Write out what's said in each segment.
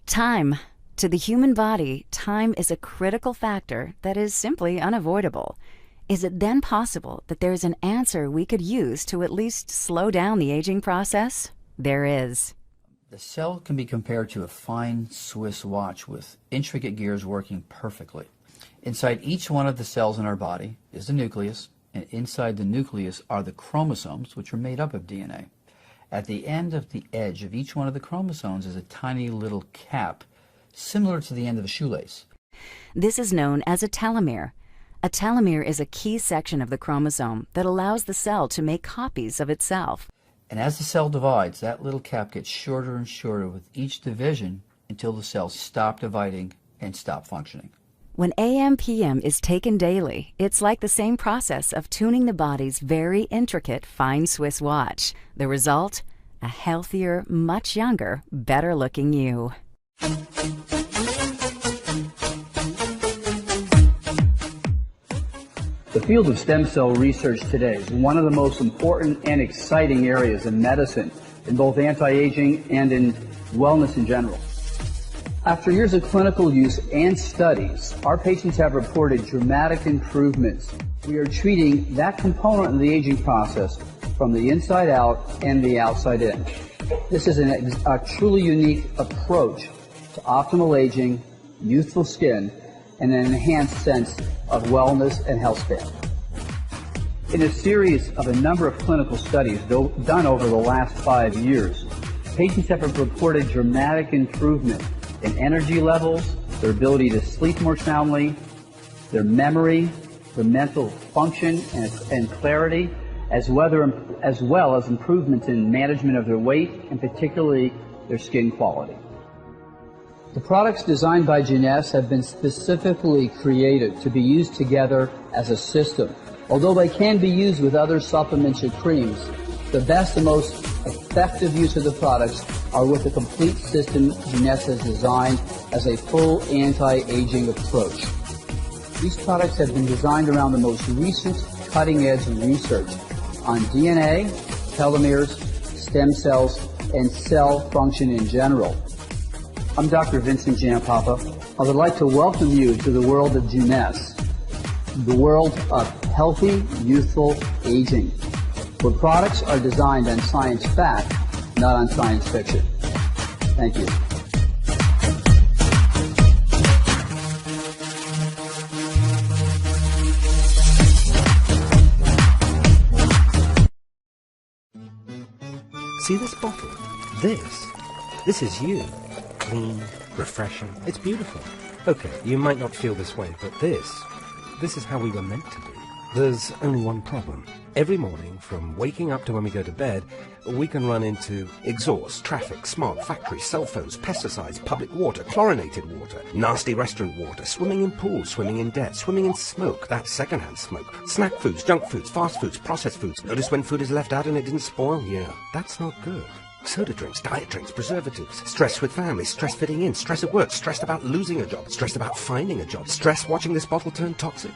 Time. To the human body, time is a critical factor that is simply unavoidable. Is it then possible that there's an answer we could use to at least slow down the aging process? There is. The cell can be compared to a fine Swiss watch with intricate gears working perfectly. Inside each one of the cells in our body is the nucleus, and inside the nucleus are the chromosomes, which are made up of DNA. At the end of the edge of each one of the chromosomes is a tiny little cap, similar to the end of a shoelace. This is known as a telomere. A telomere is a key section of the chromosome that allows the cell to make copies of itself. And as the cell divides, that little cap gets shorter and shorter with each division until the cells stop dividing and stop functioning. When AM/PM is taken daily, it's like the same process of tuning the body's very intricate fine Swiss watch. The result? A healthier, much younger, better-looking you. The field of stem cell research today is one of the most important and exciting areas in medicine, in both anti-aging and in wellness in general. After years of clinical use and studies, our patients have reported dramatic improvements. We are treating that component of the aging process from the inside out and the outside in. This is a truly unique approach to optimal aging, youthful skin, and an enhanced sense of wellness and health span. In a series of a number of clinical studies done over the last 5 years, patients have reported dramatic improvement in energy levels, their ability to sleep more soundly, their memory, their mental function and clarity, as well as improvements in management of their weight and particularly their skin quality. The products designed by Jeunesse have been specifically created to be used together as a system. Although they can be used with other supplements or creams, the best and most effective use of the products are with the complete system Jeunesse has designed as a full anti-aging approach. These products have been designed around the most recent cutting-edge research on DNA, telomeres, stem cells, and cell function in general. I'm Dr. Vincent Giampapa. I would like to welcome you to the world of Jeunesse, the world of healthy, youthful aging, where products are designed on science fact, not on science fiction. Thank you. See this bottle? This is you. Clean, refreshing, it's beautiful. Okay, you might not feel this way, but this is how we were meant to be. There's only one problem. Every morning, from waking up to when we go to bed, we can run into exhaust, traffic, smog, factories, cell phones, pesticides, public water, chlorinated water, nasty restaurant water, swimming in pools, swimming in debt, swimming in smoke, that's secondhand smoke, snack foods, junk foods, fast foods, processed foods. Notice when food is left out and it didn't spoil? Yeah, that's not good. Soda drinks, diet drinks, preservatives, stress with family, stress fitting in, stress at work, stressed about losing a job, stressed about finding a job, stress watching this bottle turn toxic.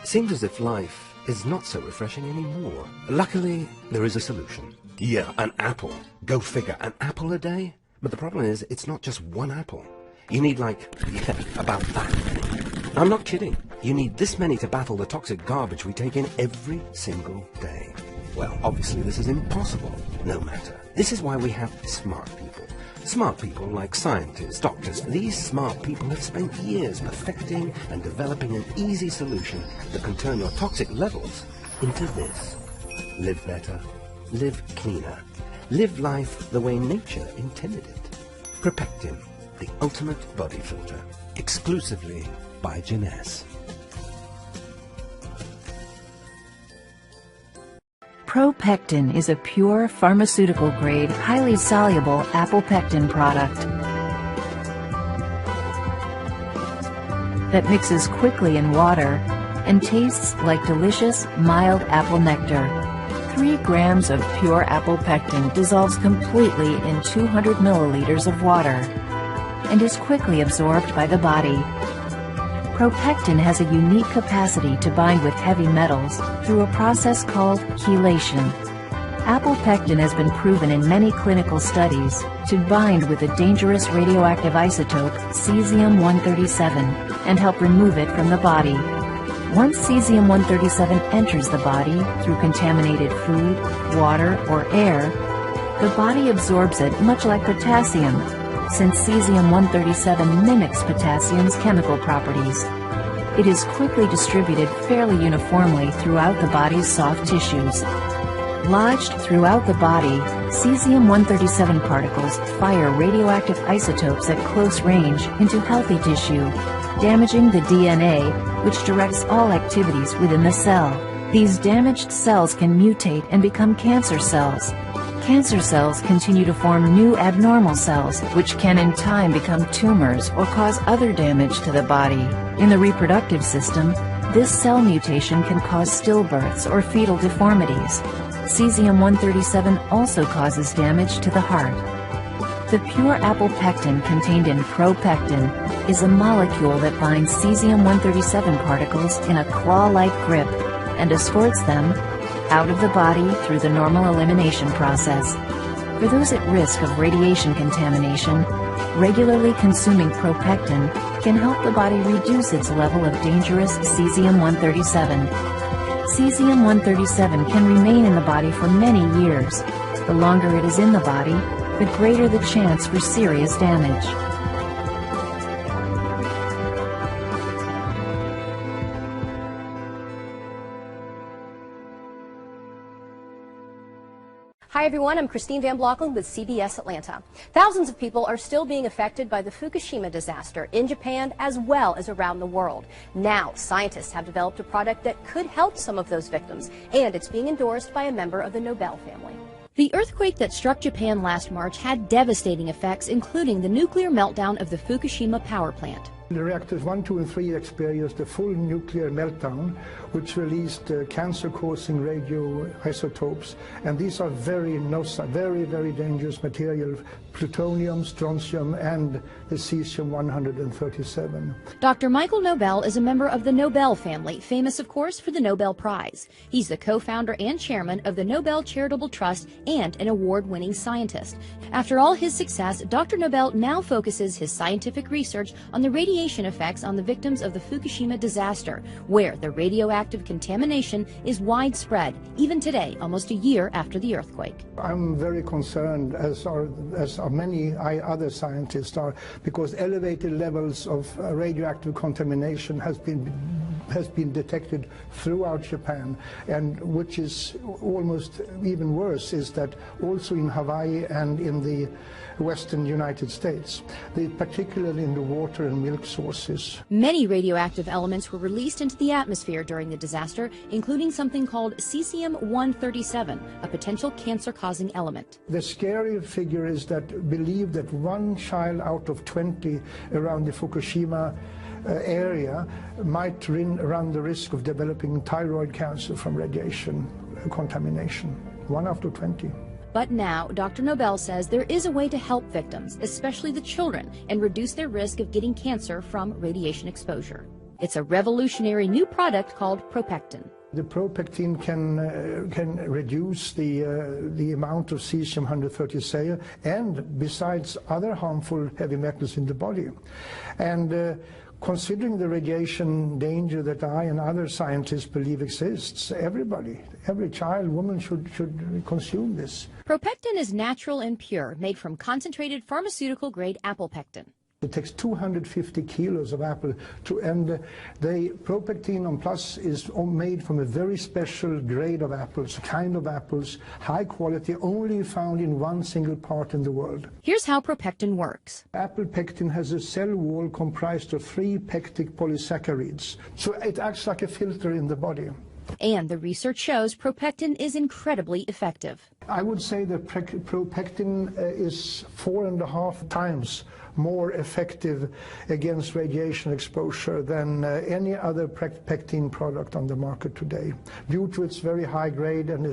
Seems as if life is not so refreshing anymore. Luckily, there is a solution. Yeah, an apple. Go figure, an apple a day? But the problem is, it's not just one apple. You need about that many. I'm not kidding. You need this many to battle the toxic garbage we take in every single day. Well, obviously this is impossible. No matter. This is why we have smart people. Smart people like scientists, doctors. These smart people have spent years perfecting and developing an easy solution that can turn your toxic levels into this. Live better. Live cleaner. Live life the way nature intended it. Propectin, the ultimate body filter. Exclusively by Jeunesse. Propectin is a pure pharmaceutical-grade, highly soluble apple pectin product that mixes quickly in water and tastes like delicious, mild apple nectar. 3 grams of pure apple pectin dissolves completely in 200 milliliters of water and is quickly absorbed by the body. Propectin has a unique capacity to bind with heavy metals through a process called chelation. Apple pectin has been proven in many clinical studies to bind with a dangerous radioactive isotope, cesium-137, and help remove it from the body. Once cesium-137 enters the body through contaminated food, water, or air, the body absorbs it much like potassium, since cesium-137 mimics potassium's chemical properties. It is quickly distributed fairly uniformly throughout the body's soft tissues. Lodged throughout the body, cesium-137 particles fire radioactive isotopes at close range into healthy tissue, damaging the DNA, which directs all activities within the cell. These damaged cells can mutate and become cancer cells. Cancer cells continue to form new abnormal cells, which can in time become tumors or cause other damage to the body. In the reproductive system, this cell mutation can cause stillbirths or fetal deformities. Cesium-137 also causes damage to the heart. The pure apple pectin contained in propectin is a molecule that binds cesium-137 particles in a claw-like grip and escorts them out of the body through the normal elimination process. For those at risk of radiation contamination, regularly consuming propectin can help the body reduce its level of dangerous cesium-137. Cesium-137 can remain in the body for many years. The longer it is in the body, the greater the chance for serious damage. Hi everyone, I'm Christine Van Blockland with CBS Atlanta. Thousands of people are still being affected by the Fukushima disaster in Japan as well as around the world. Now, scientists have developed a product that could help some of those victims, and it's being endorsed by a member of the Nobel family. The earthquake that struck Japan last March had devastating effects, including the nuclear meltdown of the Fukushima power plant. The reactors 1, 2, and 3 experienced a full nuclear meltdown, which released cancer-causing radioisotopes, and these are very dangerous materials: plutonium, strontium, and the cesium-137. Dr. Michael Nobel is a member of the Nobel family, famous, of course, for the Nobel Prize. He's the co-founder and chairman of the Nobel Charitable Trust and an award-winning scientist. After all his success, Dr. Nobel now focuses his scientific research on the radiation effects on the victims of the Fukushima disaster, where the radioactive contamination is widespread, even today, almost a year after the earthquake. I'm very concerned, as are many other scientists are, because elevated levels of radioactive contamination has been detected throughout Japan, and which is almost even worse is that also in Hawaii and in the western United States, particularly in the water and milk sources. Many radioactive elements were released into the atmosphere during the disaster, including something called cesium-137, a potential cancer-causing element. The scary figure is that believe that 1 child out of 20 around the Fukushima area might run the risk of developing thyroid cancer from radiation contamination. 1 out of 20. But now, Dr. Nobel says there is a way to help victims, especially the children, and reduce their risk of getting cancer from radiation exposure. It's a revolutionary new product called propectin. The propectin can reduce the amount of cesium-137 and besides other harmful heavy metals in the body. And considering the radiation danger that I and other scientists believe exists, every child, woman should consume this. Propectin is natural and pure, made from concentrated pharmaceutical-grade apple pectin. It takes 250 kilos of apple and the propectin on plus is made from a very special grade of apples, kind of apples, high quality, only found in one single part in the world. Here's how propectin works. Apple pectin has a cell wall comprised of 3 pectic polysaccharides, so it acts like a filter in the body. And the research shows propectin is incredibly effective. I would say that propectin is 4.5 times more effective against radiation exposure than any other pectin product on the market today, due to its very high grade and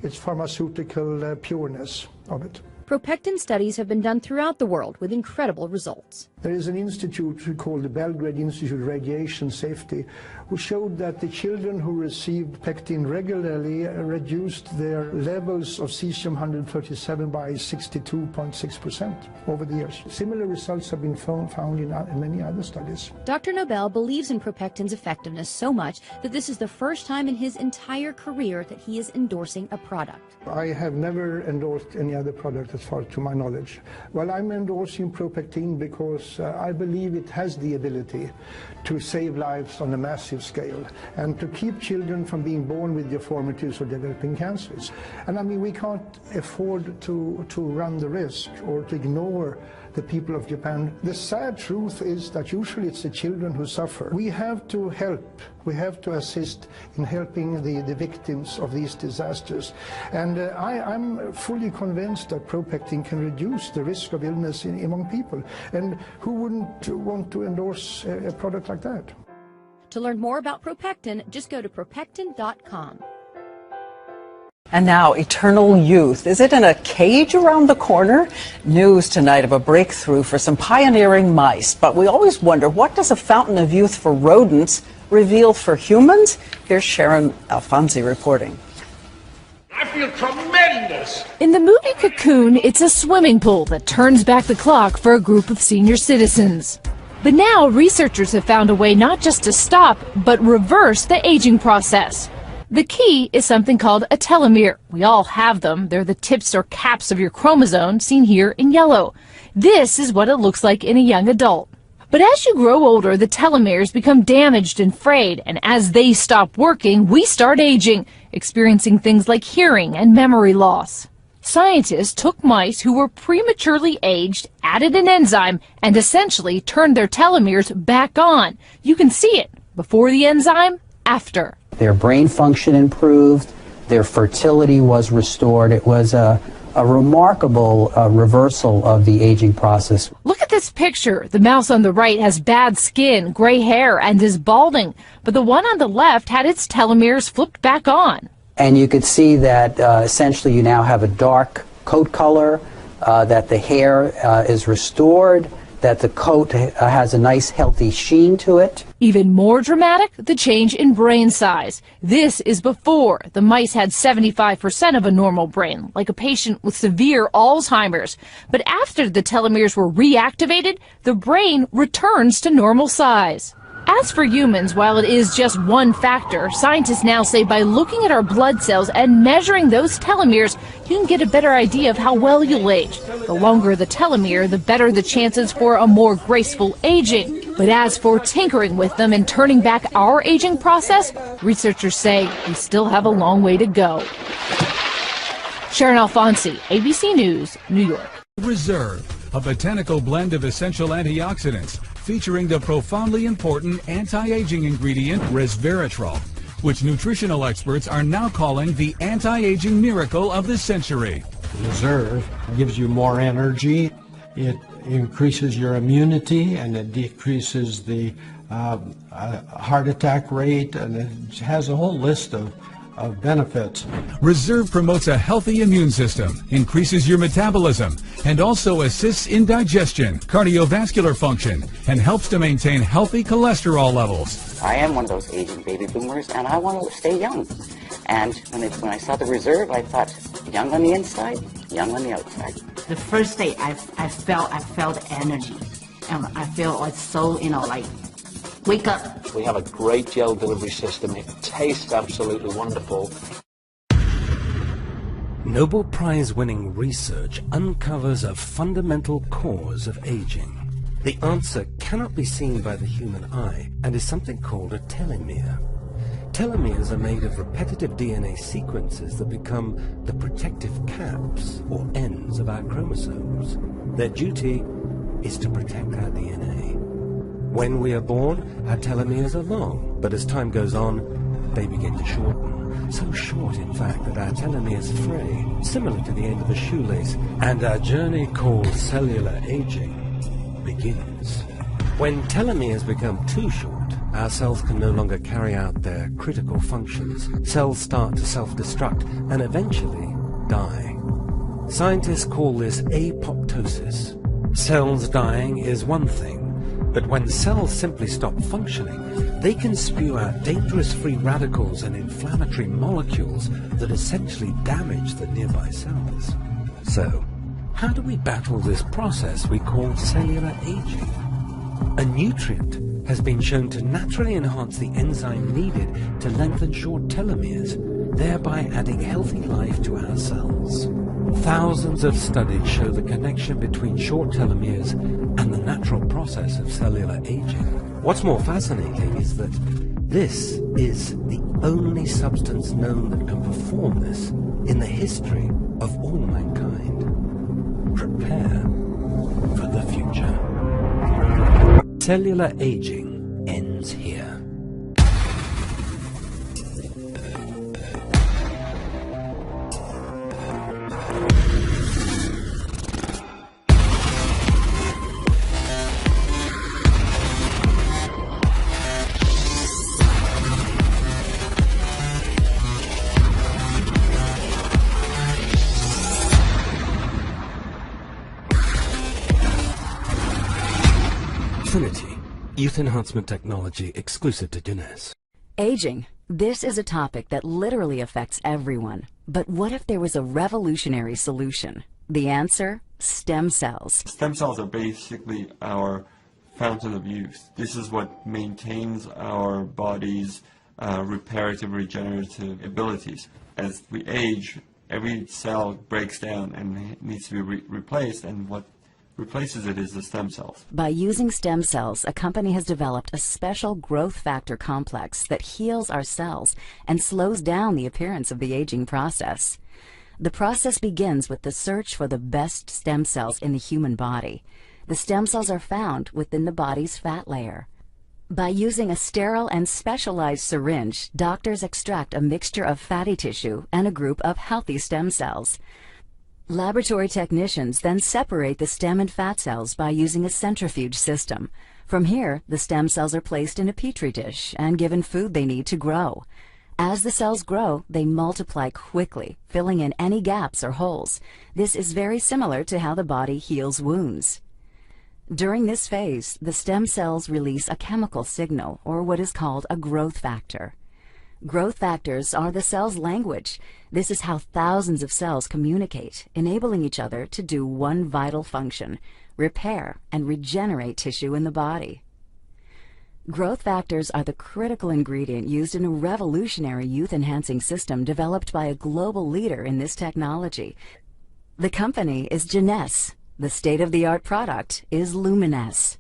its pharmaceutical pureness of it. Propectin studies have been done throughout the world with incredible results. There is an institute called the Belgrade Institute of Radiation Safety, who showed that the children who received pectin regularly reduced their levels of cesium-137 by 62.6% over the years. Similar results have been found in many other studies. Dr. Nobel believes in Propectin's effectiveness so much that this is the first time in his entire career that he is endorsing a product. I have never endorsed any other product as far to my knowledge. Well, I'm endorsing Propectin because I believe it has the ability to save lives on a massive scale and to keep children from being born with deformities or developing cancers. And I mean, we can't afford to run the risk or to ignore the people of Japan. The sad truth is that usually it's the children who suffer. We have to help, we have to assist in helping the victims of these disasters. And I'm fully convinced that Propectin can reduce the risk of illness among people. And who wouldn't want to endorse a product like that? To learn more about Propectin, just go to propectin.com. And now, eternal youth. Is it in a cage around the corner? News tonight of a breakthrough for some pioneering mice. But we always wonder, what does a fountain of youth for rodents reveal for humans? Here's Sharon Alfonsi reporting. I feel tremendous! In the movie Cocoon, it's a swimming pool that turns back the clock for a group of senior citizens. But now, researchers have found a way not just to stop, but reverse the aging process. The key is something called a telomere. We all have them. They're the tips or caps of your chromosome, seen here in yellow. This is what it looks like in a young adult. But as you grow older, the telomeres become damaged and frayed, and as they stop working, we start aging, experiencing things like hearing and memory loss. Scientists took mice who were prematurely aged, added an enzyme, and essentially turned their telomeres back on. You can see it before the enzyme, after. Their brain function improved, their fertility was restored. It was a remarkable reversal of the aging process. Look at this picture. The mouse on the right has bad skin, gray hair, and is balding. But the one on the left had its telomeres flipped back on. And you could see that essentially you now have a dark coat color, that the hair is restored, that the coat has a nice healthy sheen to it. Even more dramatic, the change in brain size. This is before. The mice had 75% of a normal brain, like a patient with severe Alzheimer's. But after the telomeres were reactivated, the brain returns to normal size. As for humans, while it is just one factor, scientists now say by looking at our blood cells and measuring those telomeres, you can get a better idea of how well you'll age. The longer the telomere, the better the chances for a more graceful aging. But as for tinkering with them and turning back our aging process, researchers say we still have a long way to go. Sharon Alfonsi, ABC News, New York. Reserve, a botanical blend of essential antioxidants featuring the profoundly important anti-aging ingredient resveratrol, which nutritional experts are now calling the anti-aging miracle of the century. Reserve gives you more energy, it increases your immunity, and it decreases the heart attack rate, and it has a whole list of benefits. Reserve promotes a healthy immune system, increases your metabolism, and also assists in digestion, cardiovascular function, and helps to maintain healthy cholesterol levels. I am one of those aging baby boomers, and I want to stay young. And when I saw the Reserve, I thought, young on the inside, young on the outside. The first day I felt energy, and I feel like so, like, wake up. We have a great gel delivery system. It tastes absolutely wonderful. Nobel Prize-winning research uncovers a fundamental cause of aging. The answer cannot be seen by the human eye and is something called a telomere. Telomeres are made of repetitive DNA sequences that become the protective caps or ends of our chromosomes. Their duty is to protect our DNA. When we are born, our telomeres are long, but as time goes on, they begin to shorten. So short, in fact, that our telomeres fray, similar to the end of a shoelace, and our journey called cellular aging begins. When telomeres become too short, our cells can no longer carry out their critical functions. Cells start to self-destruct and eventually die. Scientists call this apoptosis. Cells dying is one thing, but when cells simply stop functioning, they can spew out dangerous free radicals and inflammatory molecules that essentially damage the nearby cells. So, how do we battle this process we call cellular aging? A nutrient has been shown to naturally enhance the enzyme needed to lengthen short telomeres, thereby adding healthy life to our cells. Thousands of studies show the connection between short telomeres and the natural process of cellular aging. What's more fascinating is that this is the only substance known that can perform this in the history of all mankind. Prepare for the future. Cellular aging ends here. Tinerete, youth enhancement technology exclusive to Jeunesse. Aging. This is a topic that literally affects everyone. But what if there was a revolutionary solution? The answer? Stem cells. Stem cells are basically our fountain of youth. This is what maintains our body's reparative, regenerative abilities. As we age, every cell breaks down and needs to be replaced, and what replaces it is the stem cells. By using stem cells, a company has developed a special growth factor complex that heals our cells and slows down the appearance of the aging process. The process begins with the search for the best stem cells in the human body. The stem cells are found within the body's fat layer. By using a sterile and specialized syringe, doctors extract a mixture of fatty tissue and a group of healthy stem cells. Laboratory technicians then separate the stem and fat cells by using a centrifuge system. From here, the stem cells are placed in a petri dish and given food they need to grow. As the cells grow, they multiply quickly, filling in any gaps or holes. This is very similar to how the body heals wounds. During this phase, the stem cells release a chemical signal, or what is called a growth factor. Growth factors are the cell's language. This is how thousands of cells communicate, enabling each other to do one vital function: repair and regenerate tissue in the body. Growth factors are the critical ingredient used in a revolutionary youth-enhancing system developed by a global leader in this technology. The company is Jeunesse. The state-of-the-art product is Luminesce.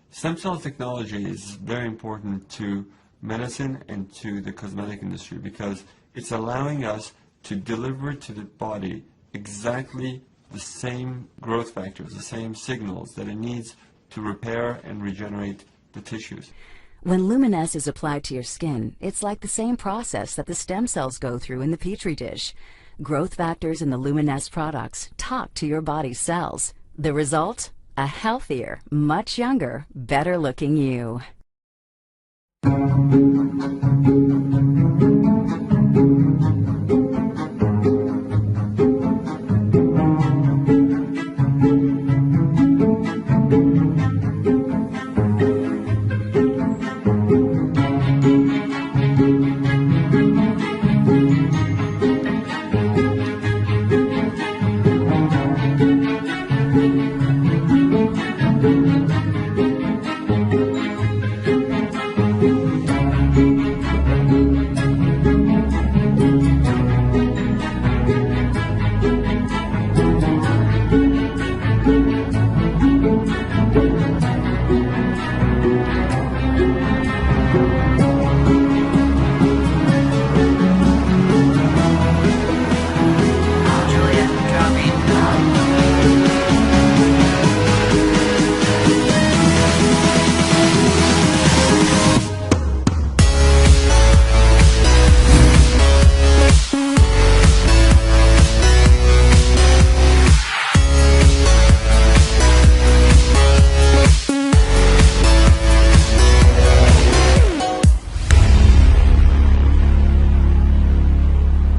Stem cell technology is very important to medicine and to the cosmetic industry because it's allowing us to deliver to the body exactly the same growth factors, the same signals that it needs to repair and regenerate the tissues. When Luminesce is applied to your skin, it's like the same process that the stem cells go through in the petri dish. Growth factors in the Luminesce products talk to your body's cells. The result? A healthier, much younger, better-looking you.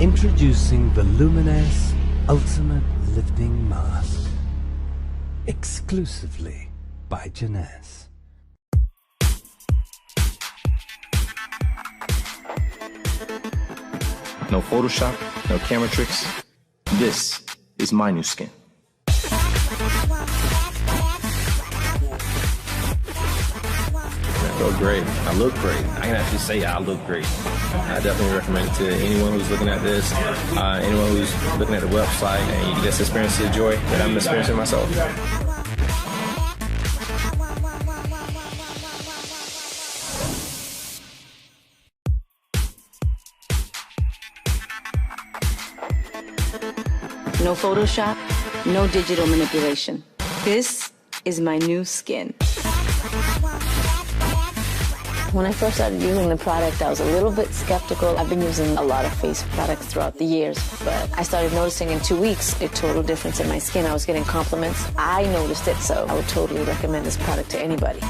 Introducing the Luminesce Ultimate Lifting Mask. Exclusively by Jeunesse. No Photoshop, no camera tricks. This is my new skin. I feel great. I look great. I can actually say I look great. I definitely recommend it to anyone who's looking at this, anyone who's looking at the website, and you can just experience the joy that I'm experiencing myself. No Photoshop, no digital manipulation. This is my new skin. When I first started using the product, I was a little bit skeptical. I've been using a lot of face products throughout the years, but I started noticing in 2 weeks a total difference in my skin. I was getting compliments. I noticed it, so I would totally recommend this product to anybody.